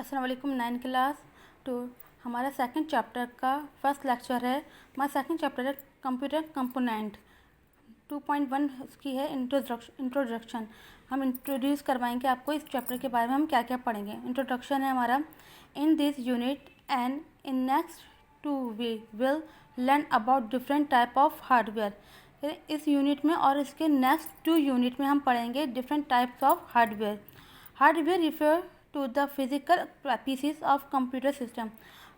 अस्सलाम वालेकुम 9 class to हमारा सेकंड चैप्टर का फर्स्ट लेक्चर है। हमारा सेकंड चैप्टर है कंप्यूटर कंपोनेंट 2.1 उसकी है इंट्रोडक्शन। हम इंट्रोड्यूस करवाएंगे आपको इस चैप्टर के बारे में हम क्या क्या पढ़ेंगे। इंट्रोडक्शन है हमारा। In this unit and in next two we will learn about different type of hardware. इस यूनिट में और इसके नेक्स्ट 2 यूनिट में हम पढ़ेंगे different types of hardware. Hardware refer to the physical pieces of computer system.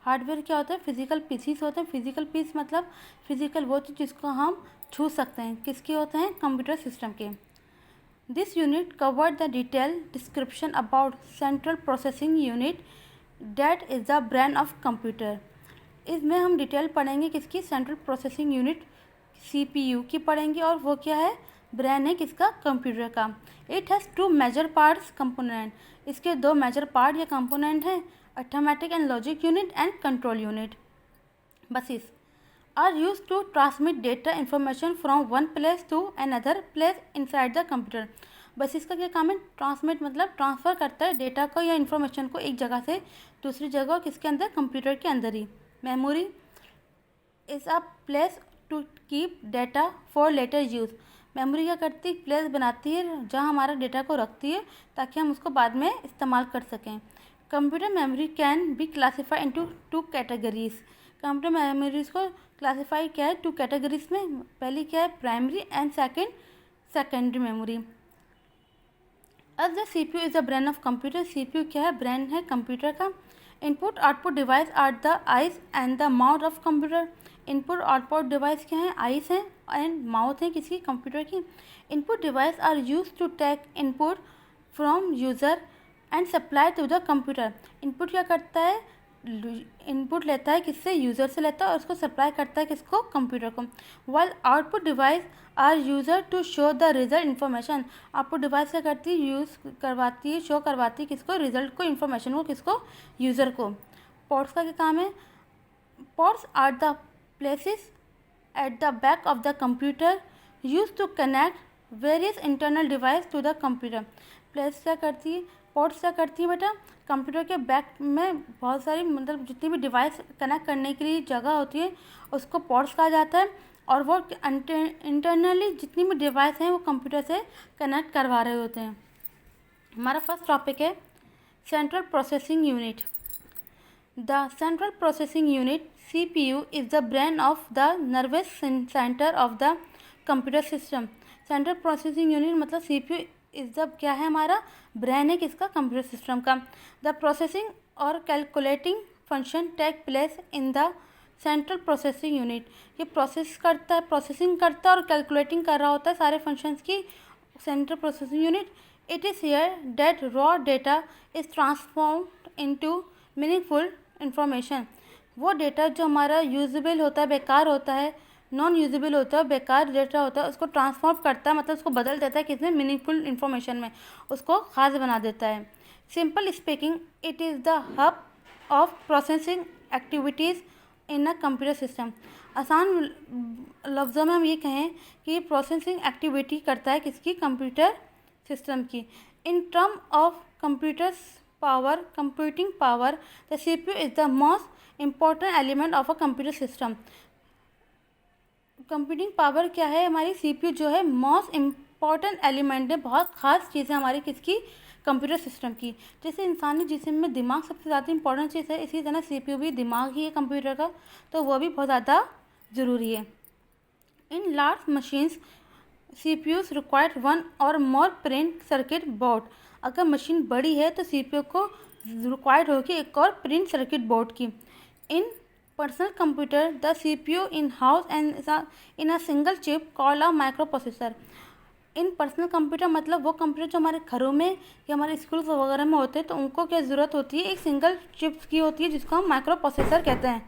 Hardware क्या होता है? फिजिकल पीसीस होते हैं। फिजिकल पीस मतलब फिजिकल वो चीज़ जिसको हम छू सकते हैं। किसके होते हैं? कंप्यूटर सिस्टम के। This unit covered the detail description about central processing unit that is the brain of computer. इसमें हम डिटेल पढ़ेंगे किसकी? सेंट्रल प्रोसेसिंग यूनिट CPU की पढ़ेंगे। और वो क्या है? ब्रेन है किसका? कंप्यूटर का। It has 2 major parts component. इसके 2 मेजर पार्ट या कंपोनेंट हैं, arithmetic and logic unit and control unit. Buses are use to transmit data information from one place to another place inside the computer. Buses का क्या काम है? Transmit मतलब transfer करता है डेटा को या इन्फॉर्मेशन को एक जगह से दूसरी जगह, किसके अंदर? कंप्यूटर के अंदर ही। Memory is a place to keep data for later use. Memory क्या करती है? प्लेस बनाती है जहाँ हमारा डेटा को रखती है ताकि हम उसको बाद में इस्तेमाल कर सकें। Computer memory can be classify into 2 categories. Computer memories को क्लासीफाई क्या है? 2 कैटेगरीज में। पहली क्या है? Primary and secondary memory. अब the CPU is the brain of computer. CPU क्या है? ब्रेन है कंप्यूटर का। Input output device are the eyes and the mouth of computer. Input output device क्या है? आइज हैं एंड माउथ है किसी कंप्यूटर की। Input device are use to take input from user and supply to the computer. Input क्या करता है? Input लेता है किससे? यूज़र से लेता है और उसको सप्लाई करता है किसको? कंप्यूटर को। While output device are user to show the result information. Output device क्या करती है? यूज़ करवाती है, शो करवाती है किसको? रिजल्ट को, इन्फॉर्मेशन को किसको? यूज़र को। पोर्ट्स का क्या काम है? Ports are the places at the back of the computer used to connect various internal device to the computer। Place क्या करती है? पोर्ट्स क्या करती है बेटा? कंप्यूटर के बैक में बहुत सारी मतलब जितनी भी डिवाइस कनेक्ट करने के लिए जगह होती है उसको पोर्ट्स कहा जाता है। और वो इंटरनली जितनी भी डिवाइस हैं वो कंप्यूटर से कनेक्ट करवा रहे होते हैं। हमारा फर्स्ट टॉपिक है central processing unit. The central processing unit CPU is the brain of the nervous center of the computer system। Central processing unit मतलब CPU is the क्या है? हमारा ब्रेन है किसका? कंप्यूटर सिस्टम का। The processing और calculating function take place in the central processing unit। ये process करता है, प्रोसेसिंग करता है और कैलकुलेटिंग कर रहा होता है सारे फंक्शंस की central processing unit. It is here that raw data is transformed into meaningful information. वो डेटा जो हमारा यूजेबल होता है, बेकार होता है, नॉन यूजेबल होता है, बेकार डेटा होता है, उसको ट्रांसफॉर्म करता है मतलब उसको बदल देता है किसमें? मीनिंगफुल इन्फॉर्मेशन में, उसको ख़ास बना देता है। Simple speaking it is the hub of processing activities in a computer system. आसान लफ्ज़ों में हम ये कहें कि प्रोसेसिंग एक्टिविटी करता है किसकी? कंप्यूटर सिस्टम की। In term of computers power, computing power, the CPU is the most important element of a computer system। Computing power क्या है? हमारी CPU जो है मोस्ट इम्पॉर्टेंट एलिमेंट है, बहुत ख़ास चीज़ है हमारी किसकी? कंप्यूटर सिस्टम की। जैसे इंसानी जिस्म में दिमाग सबसे ज़्यादा इंपॉर्टेंट चीज़ है, इसी तरह CPU भी दिमाग ही है कंप्यूटर का, तो वो भी बहुत ज़्यादा ज़रूरी है। In large machines CPUs required 1 और मोर प्रिंट सर्किट बोर्ड। अगर मशीन बड़ी है तो CPU को रिक्वायर्ड होगी एक और प्रिंट सर्किट बोर्ड की। In personal computer the CPU in house and in a single chip called a microprocessor. In personal computer मतलब वो कंप्यूटर जो हमारे घरों में या हमारे स्कूल वगैरह में होते हैं तो उनको क्या ज़रूरत होती है? एक सिंगल चिप की होती है जिसको हम माइक्रो प्रोसेसर कहते हैं।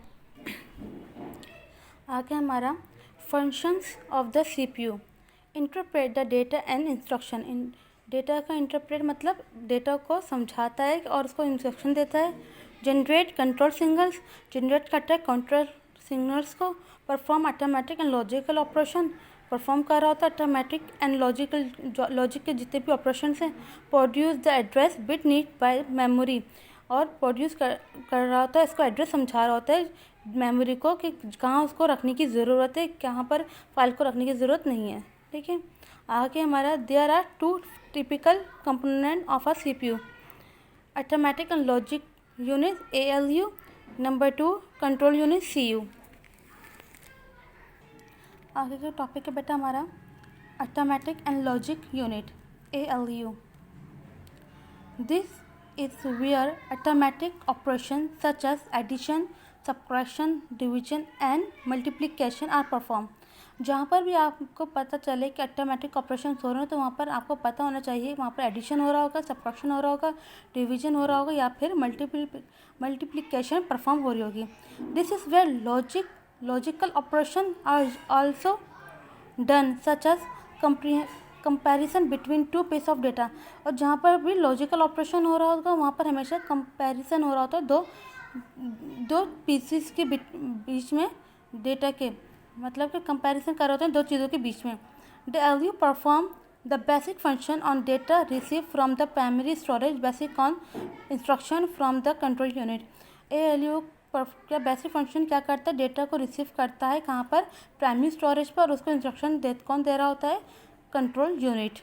आगे हमारा functions of the CPU। Interpret the data and instruction. In data का इंटरप्रेट मतलब डेटा को समझाता है और उसको इंस्ट्रक्शन देता है। जनरेट कंट्रोल सिग्नल्स, जनरेट करता है कंट्रोल सिग्नल्स को। Perform automatic and logical operation, perform कर रहा होता है ऑटोमेटिक एंड लॉजिक के जितने भी ऑपरेशन हैं। Produce the address bit need bye memory, और प्रोड्यूस कर रहा होता है, इसको एड्रेस समझा रहा होता है मेमोरी को कि कहाँ उसको रखने की ज़रूरत है, कहाँ पर फाइल को रखने की ज़रूरत नहीं है। ठीक है, आगे हमारा there are 2 typical component of a CPU, arithmetic and logic unit ALU, number 2 control unit CU। आगे का टॉपिक है बेटा हमारा arithmetic and logic unit ALU। This is where arithmetic operations such as addition, subtraction, division and multiplication are performed। जहाँ पर भी आपको पता चले कि अर्थमेटिक ऑपरेशन हो रहे हैं तो वहाँ पर आपको पता होना चाहिए वहाँ पर एडिशन हो रहा होगा, सब्ट्रैक्शन हो रहा होगा, डिवीजन हो रहा होगा या फिर मल्टीप्लिकेशन परफॉर्म हो रही होगी। This is where logical operation are also done such as comparison between 2 piece of data. और जहाँ पर भी लॉजिकल ऑपरेशन हो रहा होगा वहाँ पर हमेशा कंपैरिजन हो रहा होता है दो पीसीस के बीच में, डेटा के मतलब कि कंपैरिजन कर रहे होते हैं 2 चीज़ों के बीच में। The ALU perform the basic function on data receive from the primary storage basic on instruction from the control unit. ALU क्या बेसिक फंक्शन क्या करता है, डेटा को रिसीव करता है कहाँ पर, प्राइमरी स्टोरेज पर, और उसको इंस्ट्रक्शन कौन दे रहा होता है, कंट्रोल यूनिट।